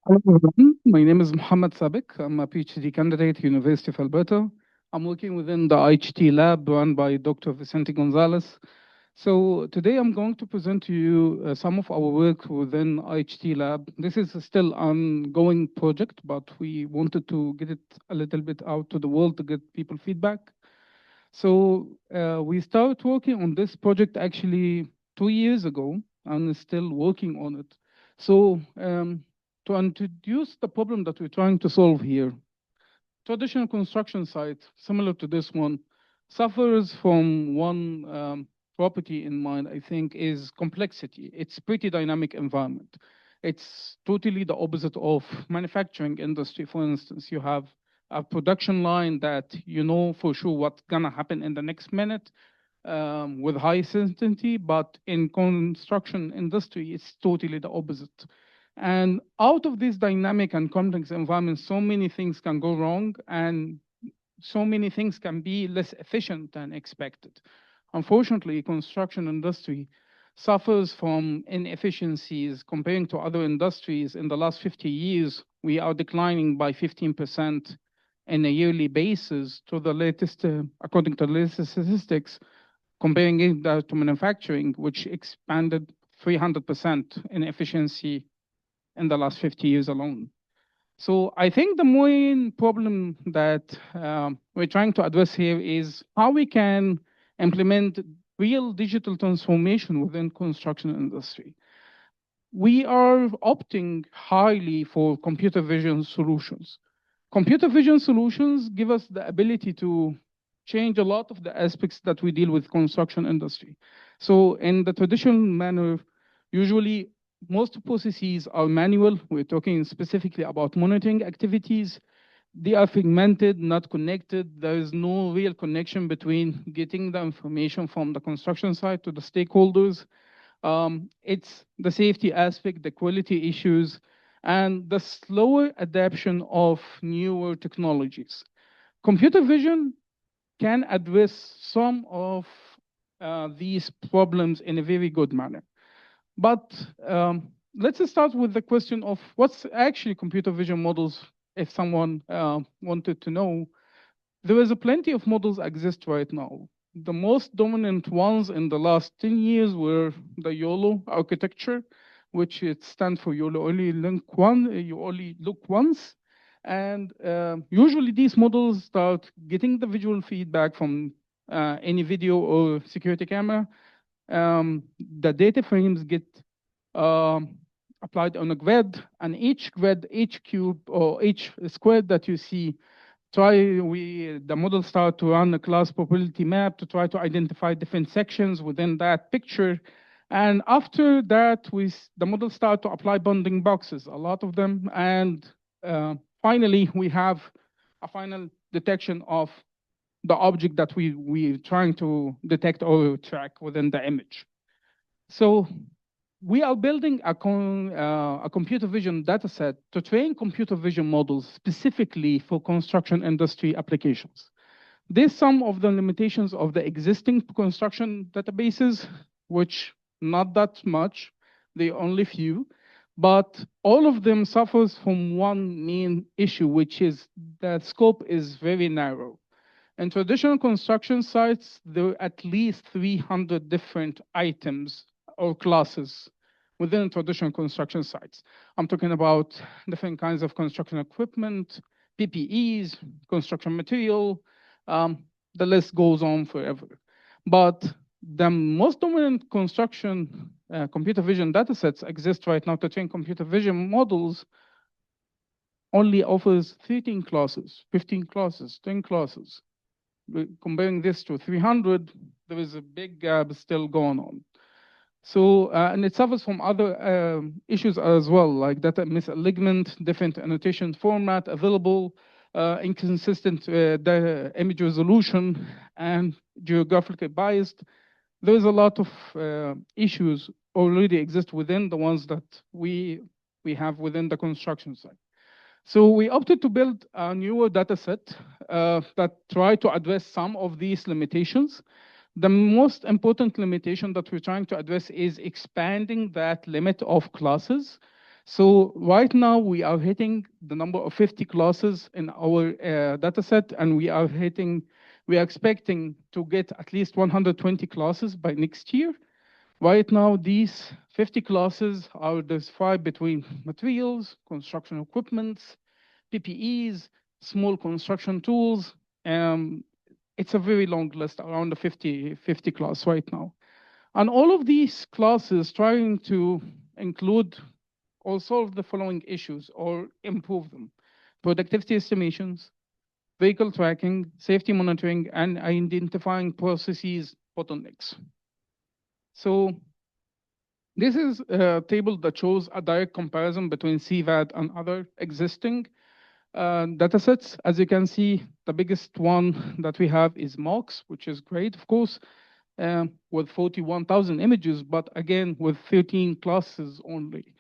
Hello everyone, my name is Mohamed Sabek. I'm a PhD candidate at University of Alberta. I'm working within the IHT lab run by Dr. Vicente Gonzalez. So today I'm going to present to you some of our work within IHT lab. This is still an ongoing project, but we wanted to get it a little bit out to the world to get people feedback. So we started working on this project actually 2 years ago and still working on it. So to introduce the problem that we're trying to solve here, traditional construction site, similar to this one, suffers from one property in mind, I think, is complexity. It's pretty dynamic environment. It's totally the opposite of manufacturing industry. For instance, you have a production line that you know for sure what's gonna happen in the next minute with high certainty, but in construction industry, it's totally the opposite. And out of this dynamic and complex environment, so many things can go wrong and so many things can be less efficient than expected. Unfortunately, construction industry suffers from inefficiencies comparing to other industries. In the last 50 years, we are declining by 15% on a yearly basis to the latest, according to the latest statistics, comparing it to manufacturing, which expanded 300% in efficiency in the last 50 years alone. So I think the main problem that we're trying to address here is how we can implement real digital transformation within construction industry. We are opting highly for computer vision solutions. Computer vision solutions give us the ability to change a lot of the aspects that we deal with construction industry. So in the traditional manner, usually most processes are manual. We're talking specifically about monitoring activities. They are fragmented, not connected. There is no real connection between getting the information from the construction site to the stakeholders. It's the safety aspect, the quality issues, and the slower adoption of newer technologies. Computer vision can address some of these problems in a very good manner. But let's start with the question of what's actually computer vision models, if someone wanted to know. There is a plenty of models exist right now. The most dominant ones in the last 10 years were the YOLO architecture, which it stands for you only look once. And usually these models start getting the visual feedback from any video or security camera. The data frames get applied on a grid, and each grid, each cube, or each square that you see, the model start to run a class probability map to try to identify different sections within that picture. And after that, the model start to apply bounding boxes, a lot of them. And finally, we have a final detection of the object that we're trying to detect or track within the image. So we are building a computer vision dataset to train computer vision models specifically for construction industry applications. There's some of the limitations of the existing construction databases, which not that much, they only few, but all of them suffers from one main issue, which is that scope is very narrow. In traditional construction sites, there are at least 300 different items or classes within traditional construction sites. I'm talking about different kinds of construction equipment, PPEs, construction material, the list goes on forever. But the most dominant construction computer vision datasets exist right now to train computer vision models only offers 13 classes, 15 classes, 10 classes. Comparing this to 300, there is a big gap still going on. So, and it suffers from other issues as well, like data misalignment, different annotation format available, inconsistent the image resolution, and geographically biased. There's a lot of issues already exist within the ones that we have within the construction site. So we opted to build a newer data set that try to address some of these limitations. The most important limitation that we're trying to address is expanding that limit of classes. So right now we are hitting the number of 50 classes in our data set, and we are expecting to get at least 120 classes by next year. Right now, these 50 classes are divided between materials, construction equipment, PPEs, small construction tools. It's a very long list, around the 50 class right now. And all of these classes trying to include or solve the following issues or improve them: productivity estimations, vehicle tracking, safety monitoring, and identifying processes bottlenecks. So this is a table that shows a direct comparison between CIVAD and other existing datasets. As you can see, the biggest one that we have is MOX, which is great, of course, with 41,000 images, but again, with 13 classes only.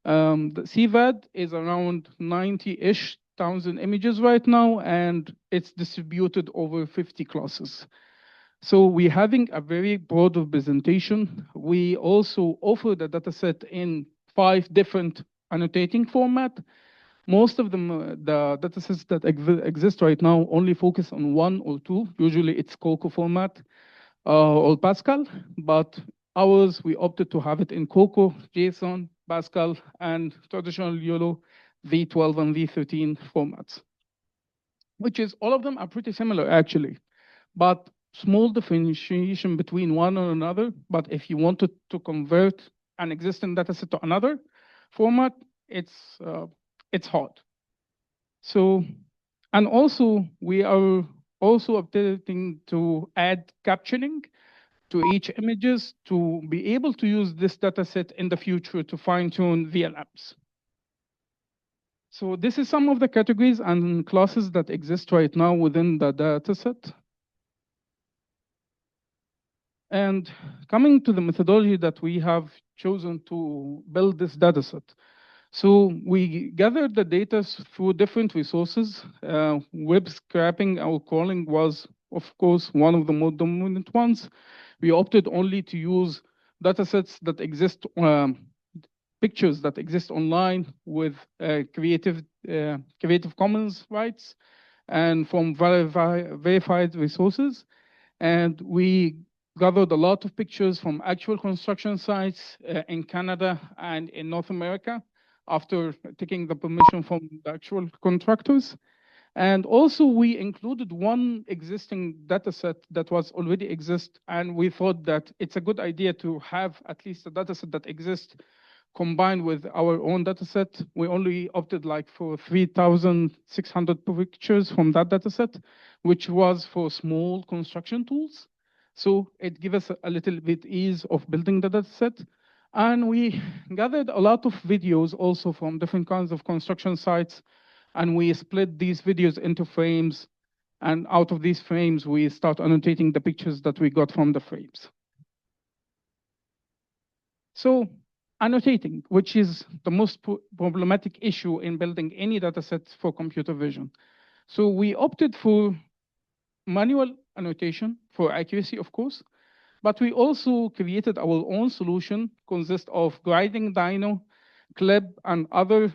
The CIVAD is around 90-ish thousand images right now, and it's distributed over 50 classes. So we're having a very broad representation. We also offer the dataset in 5 different annotating format. Most of them, the datasets that exist right now only focus on 1 or 2. Usually it's COCO format or Pascal, but ours, we opted to have it in COCO, JSON, Pascal, and traditional YOLO V12 and V13 formats, which is all of them are pretty similar actually, but small differentiation between one and another. But if you wanted to convert an existing dataset to another format, it's hard. So, and also we are also updating to add captioning to each images to be able to use this dataset in the future to fine-tune VLMs. So this is some of the categories and classes that exist right now within the dataset. And coming to the methodology that we have chosen to build this dataset. So we gathered the data through different resources. Web scraping or crawling was, of course, one of the more dominant ones. We opted only to use datasets that exist, pictures that exist online with Creative Commons rights and from verified resources. And we gathered a lot of pictures from actual construction sites in Canada and in North America after taking the permission from the actual contractors. And also we included one existing dataset that was already exist, and we thought that it's a good idea to have at least a dataset that exists combined with our own dataset. We only opted like for 3,600 pictures from that dataset, which was for small construction tools. So it gives us a little bit ease of building the dataset. And we gathered a lot of videos also from different kinds of construction sites, and we split these videos into frames. And out of these frames, we start annotating the pictures that we got from the frames. So annotating, which is the most problematic issue in building any dataset for computer vision. So we opted for manual annotation for accuracy, of course, but we also created our own solution, consist of grinding dyno, clip, and other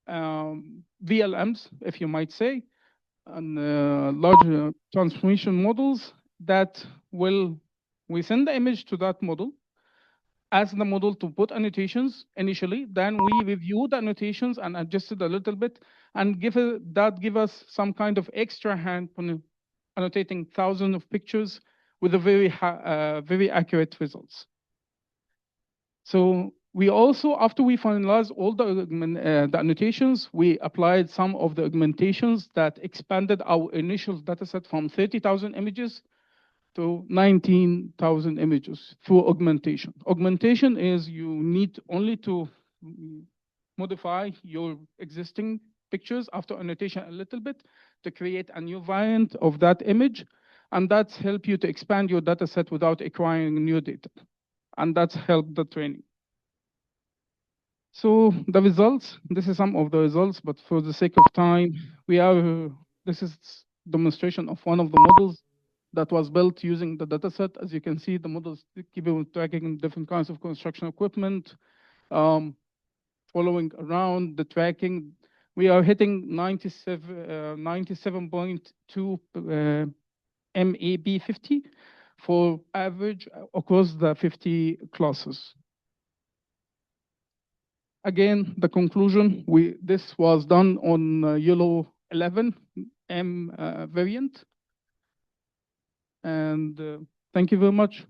VLMs, if you might say, and large transformation models that we send the image to that model, ask the model to put annotations initially, then we review the annotations and adjust it a little bit, and give us some kind of extra hand on annotating thousands of pictures with a very accurate results. So we also, after we finalized all the annotations, we applied some of the augmentations that expanded our initial dataset from 30,000 images to 19,000 images through augmentation. Augmentation is you need only to modify your existing pictures after annotation a little bit to create a new variant of that image, and that's help you to expand your data set without acquiring new data, and that's helped the training. So the results, this is some of the results, but for the sake of time, this is demonstration of one of the models that was built using the dataset. As you can see, the models keep tracking different kinds of construction equipment, following around the tracking, we are hitting 97.2 MAB50 for average across the 50 classes. Again, the conclusion, this was done on YOLO 11 M variant. And thank you very much.